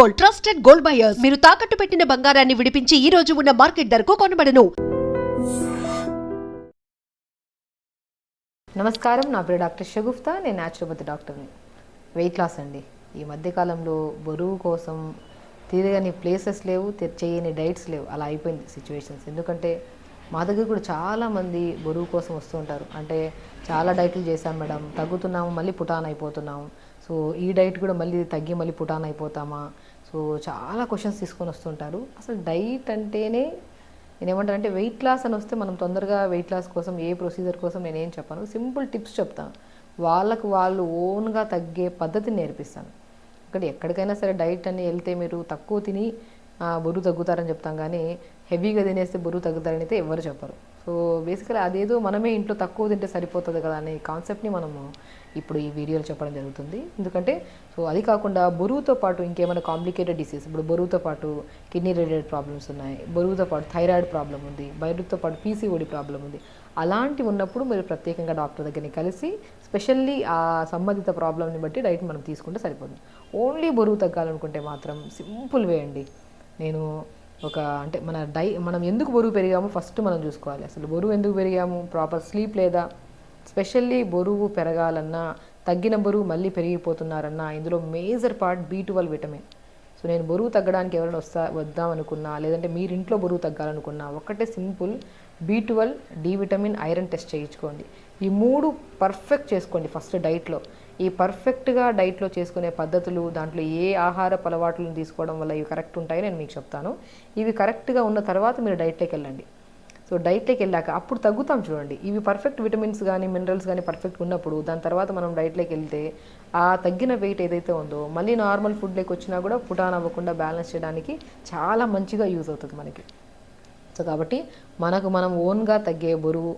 Gold, trusted gold buyers. మీరు తాకట్టు పెట్టిన బంగారాన్ని విడిపించి ఈ రోజు ఉన్న మార్కెట్ ధరకు కొనబడను. నమస్కారం, నా పేరు డాక్టర్ షగుఫ్తా. నేను న్యాచురోపతి డాక్టర్ని. వెయిట్ లాస్ అండి. ఈ మధ్యకాలంలో బరువు కోసం తిరగని ప్లేసెస్ లేవు, చేయని డైట్స్ లేవు. అలా అయిపోయింది సిచ్యువేషన్స్. ఎందుకంటే మా దగ్గర కూడా చాలామంది బరువు కోసం వస్తూ ఉంటారు. అంటే చాలా డైట్లు చేశాం మేడం, తగ్గుతున్నాము, మళ్ళీ పుటాన్ అయిపోతున్నాము. సో ఈ డైట్ కూడా మళ్ళీ తగ్గి మళ్ళీ పుటాన్ అయిపోతామా? సో చాలా క్వశ్చన్స్ తీసుకొని వస్తుంటారు. అసలు డైట్ అంటేనే నేనేమంటానంటే వెయిట్ లాస్ అని వస్తే మనం తొందరగా వెయిట్ లాస్ కోసం ఏ ప్రొసీజర్ కోసం నేనేం చెప్పాను, సింపుల్ టిప్స్ చెప్తాను. వాళ్ళు ఓన్గా తగ్గే పద్ధతిని నేర్పిస్తాను. ఎక్కడికైనా సరే డైట్ అని వెళ్తే మీరు తక్కువ తిని బరువు తగ్గుతారని చెప్తాం, కానీ హెవీగా తినేస్తే బరువు తగ్గుతారని అయితే ఎవరు చెప్పరు. సో బేసికలీ అదేదో మనమే ఇంట్లో తక్కువ తింటే సరిపోతుంది కదా అనే కాన్సెప్ట్ని మనము ఇప్పుడు ఈ వీడియోలో చెప్పడం జరుగుతుంది. ఎందుకంటే సో అది కాకుండా బరువుతో పాటు ఇంకేమైనా కాంప్లికేటెడ్ డిసీజ్, ఇప్పుడు బరువుతో పాటు కిడ్నీ రిలేటెడ్ ప్రాబ్లమ్స్ ఉన్నాయి, బరువుతో పాటు థైరాయిడ్ ప్రాబ్లం ఉంది, బరువుతో పాటు పీసీఓడి ప్రాబ్లం ఉంది. అలాంటివి ఉన్నప్పుడు మీరు ప్రత్యేకంగా డాక్టర్ దగ్గరికి కలిసి స్పెషల్లీ ఆ సంబంధిత ప్రాబ్లమ్ని బట్టి డైట్ మనం తీసుకుంటే సరిపోతుంది. ఓన్లీ బరువు తగ్గాలనుకుంటే మాత్రం సింపుల్ వే అండి. నేను అంటే మనం ఎందుకు బరువు పెరిగామో ఫస్ట్ మనం చూసుకోవాలి. అసలు బరువు ఎందుకు పెరిగాము, ప్రాపర్ స్లీప్ లేదా, స్పెషల్లీ బరువు పెరగాలన్నా, తగ్గిన బరువు మళ్ళీ పెరిగిపోతున్నారన్నా ఇందులో major part B12 vitamin. So నేను బరువు తగ్గడానికి ఎవరైనా వద్దామనుకున్నా, లేదంటే మీరు ఇంట్లో బరువు తగ్గాలనుకున్నా ఒక్కటే simple B12, D vitamin, iron test చేయించుకోండి. ఈ 3 పర్ఫెక్ట్ చేసుకోండి ఫస్ట్ డైట్లో. ఈ పర్ఫెక్ట్గా డైట్లో చేసుకునే పద్ధతులు, దాంట్లో ఏ ఆహారపు అలవాట్లను తీసుకోవడం వల్ల ఇవి కరెక్ట్ ఉంటాయో నేను మీకు చెప్తాను. ఇవి కరెక్ట్గా ఉన్న తర్వాత మీరు డైట్లోకి వెళ్ళండి. సో డైట్లోకి వెళ్ళాక అప్పుడు తగ్గుతాం చూడండి. ఇవి పర్ఫెక్ట్ విటమిన్స్ కానీ మినరల్స్ కానీ పర్ఫెక్ట్ ఉన్నప్పుడు దాని తర్వాత మనం డైట్లోకి వెళ్తే ఆ తగ్గిన వెయిట్ ఏదైతే ఉందో మళ్ళీ నార్మల్ ఫుడ్లోకి వచ్చినా కూడా పుటాన్ అవ్వకుండా బ్యాలెన్స్ చేయడానికి చాలా మంచిగా యూజ్ అవుతుంది మనకి. సో కాబట్టి మనం ఓన్గా తగ్గే బరువు,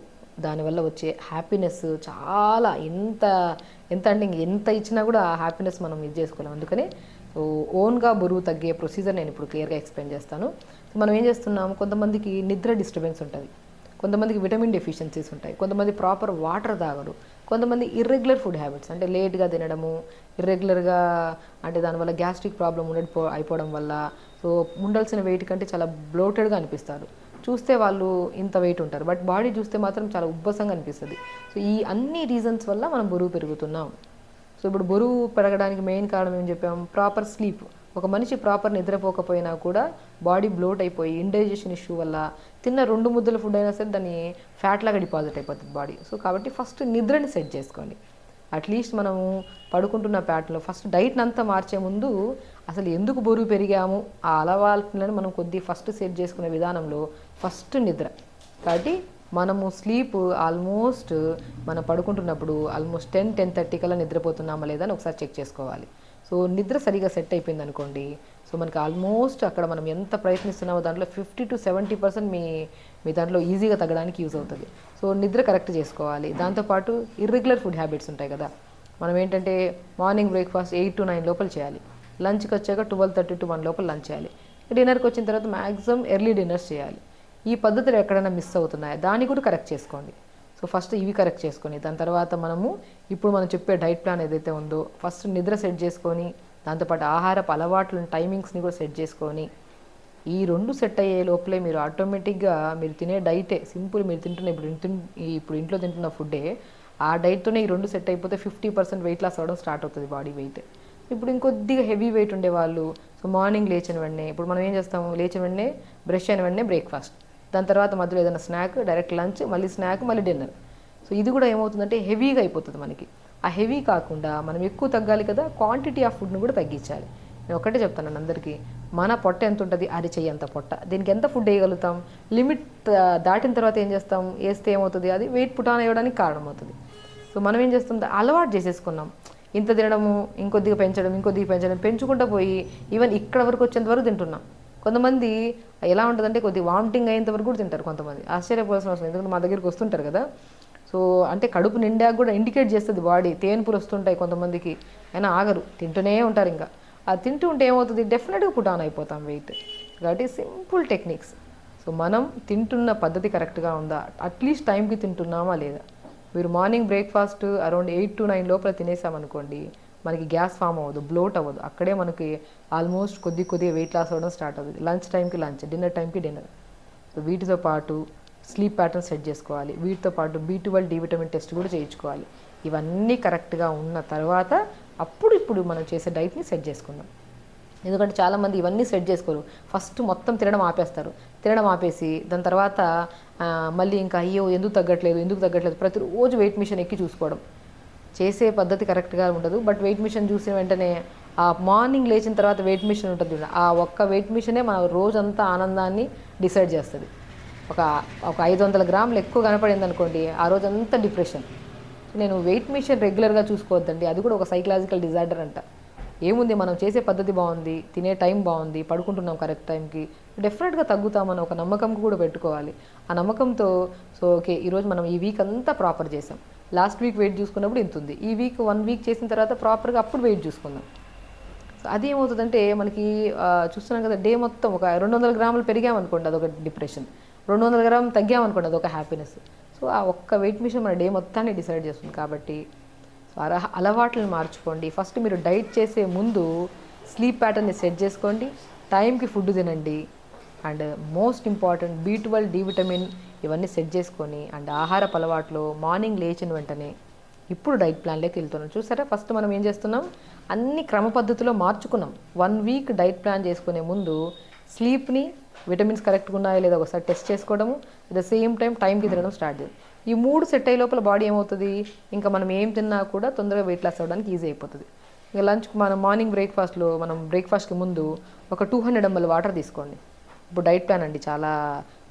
దానివల్ల వచ్చే హ్యాపీనెస్ చాలా ఎంత అంటే ఎంత ఇచ్చినా కూడా ఆ హ్యాపీనెస్ మనం ఇది చేసుకోలేం. అందుకని ఓన్గా బరువు తగ్గే ప్రొసీజర్ నేను ఇప్పుడు క్లియర్గా ఎక్స్ప్లెయిన్ చేస్తాను. మనం ఏం చేస్తున్నాము, కొంతమందికి నిద్ర డిస్టర్బెన్స్ ఉంటుంది, కొంతమందికి విటమిన్ డెఫిషియన్సీస్ ఉంటాయి, కొంతమంది ప్రాపర్ వాటర్ తాగరు, కొంతమంది ఇర్రెగ్యులర్ ఫుడ్ హ్యాబిట్స్ అంటే లేట్గా తినడము, ఇర్రెగ్యులర్గా అంటే దానివల్ల గ్యాస్ట్రిక్ ప్రాబ్లం అయిపోవడం వల్ల సో ఉండాల్సిన వెయిట్ కంటే చాలా బ్లోటెడ్గా అనిపిస్తారు. చూస్తే వాళ్ళు ఇంత వెయిట్ ఉంటారు, బట్ బాడీ చూస్తే మాత్రం చాలా ఉబ్బసంగా అనిపిస్తుంది. సో ఈ అన్ని రీజన్స్ వల్ల మనం బరువు పెరుగుతున్నాం. సో ఇప్పుడు బరువు పెరగడానికి మెయిన్ కారణం ఏం చెప్పాం, ప్రాపర్ స్లీప్. ఒక మనిషి ప్రాపర్ నిద్రపోకపోయినా కూడా బాడీ బ్లోట్ అయిపోయి ఇండైజెషన్ ఇష్యూ వల్ల తిన్న 2 ముద్దల ఫుడ్ అయినా సరే దాన్ని ఫ్యాట్ లాగా డిపాజిట్ అయిపోతుంది బాడీ. సో కాబట్టి ఫస్ట్ నిద్రని సెట్ చేసుకోండి. అట్లీస్ట్ మనము పడుకుంటున్న ప్యాటర్న్లో ఫస్ట్ డైట్ని అంతా మార్చే ముందు అసలు ఎందుకు బరువు పెరిగాము ఆ అలవాట్లను మనం ఫస్ట్ సెట్ చేసుకునే విధానంలో ఫస్ట్ నిద్ర. కాబట్టి మనము స్లీప్ ఆల్మోస్ట్ మనం పడుకుంటున్నప్పుడు ఆల్మోస్ట్ 10-10:30 కల్లా నిద్రపోతున్నామా లేదా అని ఒకసారి చెక్ చేసుకోవాలి. సో నిద్ర సరిగా సెట్ అయిపోయింది అనుకోండి, సో మనకి ఆల్మోస్ట్ అక్కడ మనం ఎంత ప్రయత్నిస్తున్నామో దాంట్లో 50-70% మీ దాంట్లో ఈజీగా తగ్గడానికి యూజ్ అవుతుంది. సో నిద్ర కరెక్ట్ చేసుకోవాలి. దాంతోపాటు ఇర్రెగ్యులర్ ఫుడ్ హ్యాబిట్స్ ఉంటాయి కదా, మనం ఏంటంటే మార్నింగ్ బ్రేక్ఫాస్ట్ 8 to 9 లోపల చేయాలి, లంచ్కి వచ్చాక 12:30 to 1 లోపల లంచ్ చేయాలి, డిన్నర్కి వచ్చిన తర్వాత మ్యాక్సిమం ఎర్లీ డిన్నర్స్ చేయాలి. ఈ పద్ధతులు ఎక్కడైనా మిస్ అవుతున్నాయా దాన్ని కూడా కరెక్ట్ చేసుకోండి. సో ఫస్ట్ ఇవి కరెక్ట్ చేసుకొని దాని తర్వాత ఇప్పుడు మనం చెప్పే డైట్ ప్లాన్ ఏదైతే ఉందో ఫస్ట్ నిద్ర సెట్ చేసుకొని దాంతోపాటు ఆహారపు అలవాట్లను టైమింగ్స్ని కూడా సెట్ చేసుకొని ఈ 2 సెట్ అయ్యే లోపలే మీరు ఆటోమేటిక్గా మీరు తినే డైటే సింపుల్, మీరు తింటున్న ఇప్పుడు ఇంట్లో తింటున్న ఫుడ్డే ఆ డైట్తోనే ఈ 2 సెట్ అయిపోతే 50% వెయిట్ లాస్ అవ్వడం స్టార్ట్ అవుతుంది బాడీ వెయిట్. ఇప్పుడు ఇంకొద్దిగా హెవీ వెయిట్ ఉండేవాళ్ళు సో మార్నింగ్ లేచిన వెంటనే ఇప్పుడు మనం ఏం చేస్తాము, లేచిన వెంటనే బ్రష్ అయిన వెంటనే బ్రేక్ఫాస్ట్, దాని తర్వాత మధ్యలో ఏదైనా స్నాక్, డైరెక్ట్ లంచ్, మళ్ళీ స్నాక్, మళ్ళీ డిన్నర్. సో ఇది కూడా ఏమవుతుందంటే హెవీగా అయిపోతుంది మనకి. ఆ హెవీ కాకుండా మనం ఎక్కువ తగ్గాలి కదా, క్వాంటిటీ ఆఫ్ ఫుడ్ను కూడా తగ్గించాలి. నేను ఒకటే చెప్తాను అందరికీ, మన పొట్ట ఎంత ఉంటుంది అరిచెయ్యి అంత పొట్ట, దీనికి ఎంత ఫుడ్ వేయగలుగుతాం, లిమిట్ దాటిన తర్వాత ఏం చేస్తాం, వేస్తే ఏమవుతుంది, అది వెయిట్ పుటాన్ అయ్యడానికి కారణమవుతుంది. సో మనం ఏం చేస్తాం, అలవాటు చేసేసుకున్నాం, ఇంత తినడము, ఇంకొద్దిగా పెంచడం పెంచుకుంటూ పోయి ఈవెన్ ఇక్కడ వరకు వచ్చేంత వరకు తింటున్నాం. కొంతమంది ఎలా ఉంటుందంటే కొద్దిగా వామిటింగ్ అయ్యేంత వరకు కూడా తింటారు. కొంతమంది ఆశ్చర్యపోవాల్సిన అవసరం, ఎందుకంటే మా దగ్గరికి వస్తుంటారు కదా, సో అంటే కడుపు నిండాక కూడా ఇండికేట్ చేస్తుంది బాడీ, తేన్పులు వస్తుంటాయి కొంతమందికి, అయినా ఆగరు, తింటూనే ఉంటారు. ఇంకా అది తింటూ ఉంటే ఏమవుతుంది, డెఫినెట్గా పుటాన్ అయిపోతాం వెయిట్. కాబట్టి సింపుల్ టెక్నిక్స్. సో మనం తింటున్న పద్ధతి కరెక్ట్గా ఉందా, అట్లీస్ట్ టైంకి తింటున్నామా లేదా. మీరు మార్నింగ్ బ్రేక్ఫాస్ట్ అరౌండ్ 8 to 9 లోపల తినేసామనుకోండి, మనకి గ్యాస్ ఫామ్ అవ్వదు, బ్లోట్ అవ్వదు. అక్కడే మనకి ఆల్మోస్ట్ కొద్దిగా వెయిట్ లాస్ అవ్వడం స్టార్ట్ అవుతుంది. లంచ్ టైంకి లంచ్, డిన్నర్ టైంకి డిన్నర్. సో వీటితో పాటు స్లీప్ ప్యాటర్న్ సెట్ చేసుకోవాలి. వీటితో పాటు B12 డి విటమిన్ టెస్ట్ కూడా చేయించుకోవాలి. ఇవన్నీ కరెక్ట్గా ఉన్న తర్వాత ఇప్పుడు మనం చేసే డైట్ని సెట్ చేసుకుందాం. ఎందుకంటే చాలామంది ఇవన్నీ సెట్ చేసుకోరు. ఫస్ట్ మొత్తం తినడం ఆపేసి దాని తర్వాత మళ్ళీ ఇంకా అయ్యో ఎందుకు తగ్గట్లేదు ప్రతిరోజు వెయిట్ మిషన్ ఎక్కి చూసుకోవడం. చేసే పద్ధతి కరెక్ట్గా ఉండదు. బట్ వెయిట్ మిషన్ చూసిన వెంటనే ఆ మార్నింగ్ లేచిన తర్వాత వెయిట్ మిషన్ ఉంటుంది, ఆ ఒక్క వెయిట్ మిషనే మన రోజంతా ఆనందాన్ని డిసైడ్ చేస్తుంది. ఒక 500 గ్రాములు ఎక్కువ కనపడింది అనుకోండి, ఆ రోజంతా డిప్రెషన్. నేను వెయిట్ మిషన్ రెగ్యులర్గా చూసుకోవద్దండి, అది కూడా ఒక సైకలాజికల్ డిజార్డర్ అంట. ఏముంది, మనం చేసే పద్ధతి బాగుంది, తినే టైం బాగుంది, పడుకుంటున్నాం కరెక్ట్ టైంకి, డెఫినెట్గా తగ్గుతామని ఒక నమ్మకం కూడా పెట్టుకోవాలి. ఆ నమ్మకంతో ఓకే ఈరోజు మనం ఈ వీక్ అంతా ప్రాపర్ చేసాం, లాస్ట్ వీక్ వెయిట్ చూసుకున్నప్పుడు ఇంత ఉంది, ఈ వీక్ 1 వీక్ చేసిన తర్వాత ప్రాపర్గా అప్పుడు వెయిట్ చూసుకుందాం. సో అది ఏమవుతుందంటే మనకి చూస్తున్నాం కదా, డే మొత్తం ఒక 200 గ్రాములు పెరిగామనుకోండి అదొక డిప్రెషన్, 200 గ్రాములు తగ్గామనుకోండి అదొక హ్యాపీనెస్. సో ఆ ఒక్క వెయిట్ మిషన్ మన డే మొత్తాన్ని డిసైడ్ చేస్తుంది. కాబట్టి అలవాట్లను మార్చుకోండి. ఫస్ట్ మీరు డైట్ చేసే ముందు స్లీప్ ప్యాటర్న్ని సెట్ చేసుకోండి, టైంకి ఫుడ్ తినండి, and most important B12 D vitamin ఇవన్నీ సెట్ చేసుకొని అండ్ ఆహారపు అలవాట్లు మార్నింగ్ లేచిన వెంటనే ఇప్పుడు డైట్ ప్లాన్లోకి వెళ్తున్నాం. చూసారా, ఫస్ట్ మనం ఏం చేస్తున్నాం, అన్ని క్రమ పద్ధతిలో మార్చుకున్నాం. 1 వీక్ డైట్ ప్లాన్ చేసుకునే ముందు స్లీప్ని, విటమిన్స్ కరెక్ట్గా ఉన్నాయో లేదా ఒకసారి టెస్ట్ చేసుకోవడము, అట్ ద సేమ్ టైంకి తినడం స్టార్ట్ చేయాలి. ఈ 3 సెట్ అయ్యే లోపల బాడీ ఏమవుతుంది, ఇంకా మనం ఏం తిన్నా కూడా తొందరగా వెయిట్ లాస్ అవ్వడానికి ఈజీ అయిపోతుంది. ఇంకా లంచ్కి మనం మార్నింగ్ బ్రేక్ఫాస్ట్కి ముందు ఒక 200 ml వాటర్ తీసుకోండి. ఇప్పుడు డైట్ ప్లాన్ అండి, చాలా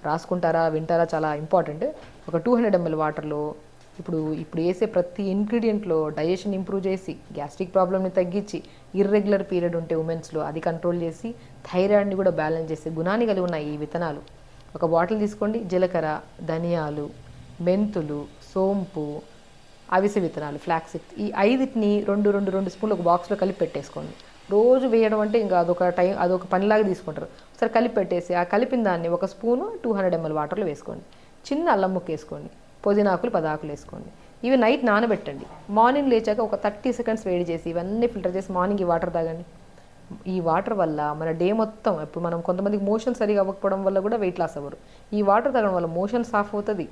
రాసుకుంటారా వింటారా, చాలా ఇంపార్టెంట్. ఒక 200 ml వాటర్లో ఇప్పుడు వేసే ప్రతి ఇంగ్రీడియంట్లో డైజెషన్ ఇంప్రూవ్ చేసి, గ్యాస్ట్రిక్ ప్రాబ్లమ్ని తగ్గించి, ఇర్రెగ్యులర్ పీరియడ్ ఉంటే ఉమెన్స్లో అది కంట్రోల్ చేసి, థైరాయిడ్ని కూడా బ్యాలెన్స్ చేసే గుణాన్ని కలిగి ఉన్నాయి ఈ విత్తనాలు. ఒక బాటిల్ తీసుకోండి, జీలకర్ర, ధనియాలు, మెంతులు, సోంపు, అవిసె విత్తనాలు, ఫ్లాక్సీడ్, ఈ 5టిని 2 స్పూన్లు ఒక బాక్స్లో కలిపి పెట్టేసుకోండి. రోజు వేయడం అంటే ఇంకా అదొక పనిలాగా తీసుకుంటారు. ఒకసారి కలిపి పెట్టేసి ఆ కలిపిన దాన్ని 1 స్పూను 200 ml వాటర్లో వేసుకోండి. చిన్న అల్లం ముక్క వేసుకోండి, పుదీనాకులు 10 ఆకులు వేసుకోండి. ఇవి నైట్ నానబెట్టండి. మార్నింగ్ లేచాక ఒక 30 seconds వేడి చేసి ఇవన్నీ ఫిల్టర్ చేసి మార్నింగ్ ఈ వాటర్ తాగండి. ఈ వాటర్ వల్ల మన డే మొత్తం, ఇప్పుడు మనం కొంతమందికి మోషన్ సరిగా అవ్వకపోవడం వల్ల కూడా వెయిట్ లాస్ అవ్వరు. ఈ వాటర్ తాగడం వల్ల మోషన్ సాఫ్ అవుతుంది,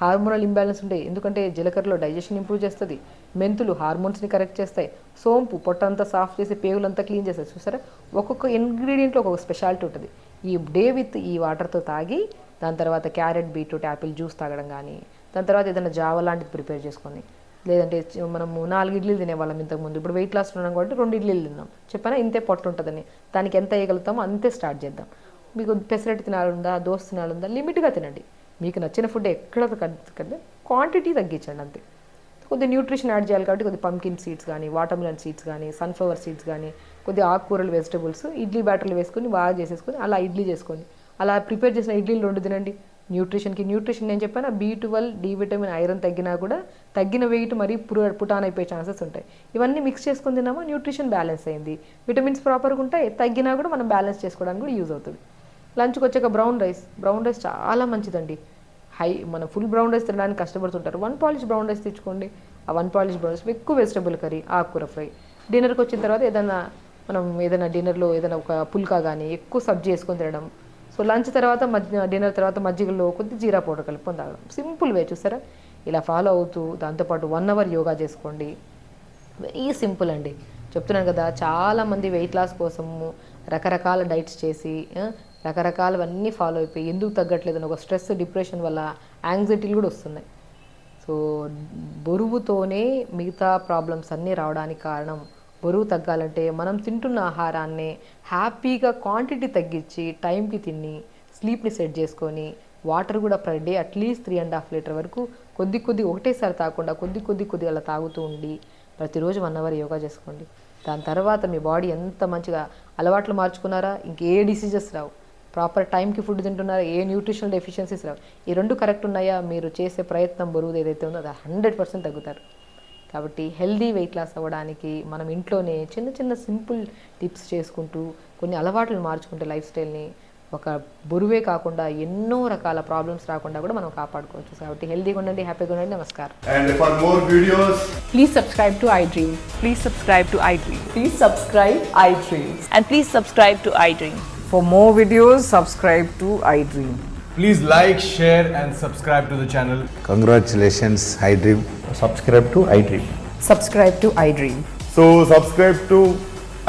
హార్మోనల్ ఇంబ్యాలెన్స్ ఉంటాయి. ఎందుకంటే జీలకర్రలో డైజెషన్ ఇంప్రూవ్ చేస్తుంది, మెంతులు హార్మోన్స్ని కరెక్ట్ చేస్తాయి, సోంపు పొట్టంతా సాఫ్ చేసి పేగులంతా క్లీన్ చేస్తుంది. చూసారా, ఒక్కొక్క ఇంగ్రీడియంట్లో ఒక్కొక్క స్పెషాలిటీ ఉంటుంది. ఈ డే విత్ ఈ వాటర్తో తాగి దాని తర్వాత క్యారెట్, బీట్రూట్, యాపిల్ జ్యూస్ తాగడం కానీ, దాని తర్వాత ఏదైనా జావ లాంటిది ప్రిపేర్ చేసుకొని, లేదంటే మనము 4 ఇడ్లీలు తినేవాళ్ళం ఇంతకుముందు, ఇప్పుడు వెయిట్ లాస్ ఉన్నాం కాబట్టి 2 ఇడ్లీలు తిన్నాం. చెప్పానా, ఇంతే పొట్టు ఉంటుందని. దానికి ఎంత వేయగలుగుతామో అంతే స్టార్ట్ చేద్దాం. మీకు పెసరట్టు తినాలుందా, దోశ తినాలుందా, లిమిట్గా తినండి. మీకు నచ్చిన ఫుడ్ ఎక్కడ క్వాంటిటీ తగ్గించండి అంతే. కొద్దిగా న్యూట్రిషన్ యాడ్ చేయాలి కాబట్టి కొద్దిగా పంకిన్ సీడ్స్ కానీ, వాటర్మెలన్ సీడ్స్ కానీ, సన్ఫ్లవర్ సీడ్స్ కానీ, కొద్దిగా ఆకుకూరలు, వెజిటబుల్స్ ఇడ్లీ బ్యాటర్లు వేసుకొని బాగా చేసేసుకొని అలా ఇడ్లీ చేసుకోండి. అలా ప్రిపేర్ చేసిన ఇడ్లీలు 2 తినండి. న్యూట్రిషన్ నేను చెప్పాను, B12 డి విటమిన్, ఐరన్ తగ్గినా కూడా తగ్గిన వెయిట్ మరీ పుటాన్ అయిపోయే ఛాన్సెస్ ఉంటాయి. ఇవన్నీ మిక్స్ చేసుకొని తిన్నామా న్యూట్రిషన్ బ్యాలెన్స్ అయింది, విటమిన్స్ ప్రాపర్గా ఉంటాయి, తగ్గినా కూడా మనం బ్యాలెన్స్ చేసుకోవడానికి కూడా యూజ్ అవుతుంది. లంచ్కి వచ్చాక బ్రౌన్ రైస్ చాలా మంచిదండి. మన ఫుల్ బ్రౌన్ రైస్ తినడానికి కష్టపడుతుంటారు, 1 పాలిష్ బ్రౌన్ రైస్ తెచ్చుకోండి. ఆ 1 పాలిష్ బ్రౌన్ రైస్ ఎక్కువ వెజిటబుల్ కర్రీ, ఆకుకూర ఫ్రై. డిన్నర్కి వచ్చిన తర్వాత ఏదైనా డిన్నర్లో ఏదైనా ఒక పుల్కా కానీ ఎక్కువ సబ్జీ వేసుకొని తినడం. సో లంచ్ తర్వాత డిన్నర్ తర్వాత మజ్జిగలో కొద్ది జీరా పౌడర్ కలుపుకొని తాగడం. సింపుల్ వే, చూసారా, ఇలా ఫాలో అవుతూ దాంతోపాటు 1 hour యోగా చేసుకోండి. వెరీ సింపుల్ అండి, చెప్తున్నాను కదా. చాలామంది వెయిట్ లాస్ కోసము రకరకాల డైట్స్ చేసి రకరకాలవన్నీ ఫాలో అయిపోయి ఎందుకు తగ్గట్లేదని ఒక స్ట్రెస్, డిప్రెషన్ వల్ల యాంగ్జైటీలు కూడా వస్తున్నాయి. సో బరువుతోనే మిగతా ప్రాబ్లమ్స్ అన్నీ రావడానికి కారణం. బరువు తగ్గాలంటే మనం తింటున్న ఆహారాన్ని హ్యాపీగా క్వాంటిటీ తగ్గించి టైంకి తిని స్లీప్ని సెట్ చేసుకొని వాటర్ కూడా పర్ డే అట్లీస్ట్ 3.5 లీటర్ వరకు కొద్ది ఒకటేసారి తాగకుండా కొద్ది అలా తాగుతూ ఉండి ప్రతిరోజు 1 hour యోగా చేసుకోండి. దాని తర్వాత మీ బాడీ ఎంత మంచిగా అలవాట్లు మార్చుకున్నారా, ఇంకే డిసీజెస్ రావు. ప్రాపర్ టైంకి ఫుడ్ తింటున్నారా, ఏ న్యూట్రిషనల్ డెఫిషియన్సీస్ రావు. ఈ 2 కరెక్ట్ ఉన్నాయా, మీరు చేసే ప్రయత్నం బరువు ఏదైతే ఉందో అది 100% తగ్గుతారు. కాబట్టి హెల్దీ వెయిట్ లాస్ అవ్వడానికి మనం ఇంట్లోనే చిన్న సింపుల్ టిప్స్ చేసుకుంటూ కొన్ని అలవాట్లు మార్చుకుంటే లైఫ్ స్టైల్ని ఒక బరువే కాకుండా ఎన్నో రకాల ప్రాబ్లమ్స్ రాకుండా కూడా మనం కాపాడుకోవచ్చు. కాబట్టి హెల్తీగా ఉండండి, హ్యాపీగా ఉండండి. నమస్కారం. And for more videos, Please subscribe to iDream. Please subscribe to iDream. Please subscribe iDream. And please subscribe to iDream. For more videos, subscribe to iDream. please like, share and subscribe to the channel. Congratulations, iDream. Subscribe to iDream. Subscribe to iDream. So subscribe to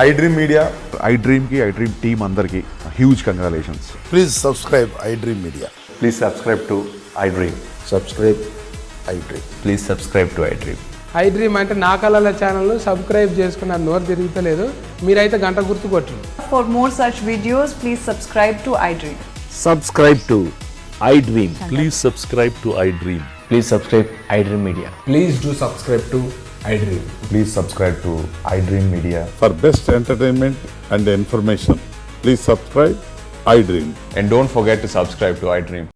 iDream Media. iDream की iDream team अंदर की huge congratulations. Please subscribe iDream Media. Please subscribe to iDream. Subscribe iDream. Please subscribe to iDream. iDream అంటే నా కళల channel subscribe చేసుకున్న నోరు తిరుగుతలేదు, మీరైతే గంట గుర్తు కొట్టండి. For more such videos, please subscribe to iDream. Subscribe to iDream. Please subscribe to iDream. Please subscribe iDream Media. Please do subscribe to iDream. Please subscribe to iDream Media. For best entertainment and information, please subscribe iDream. And don't forget to subscribe to iDream.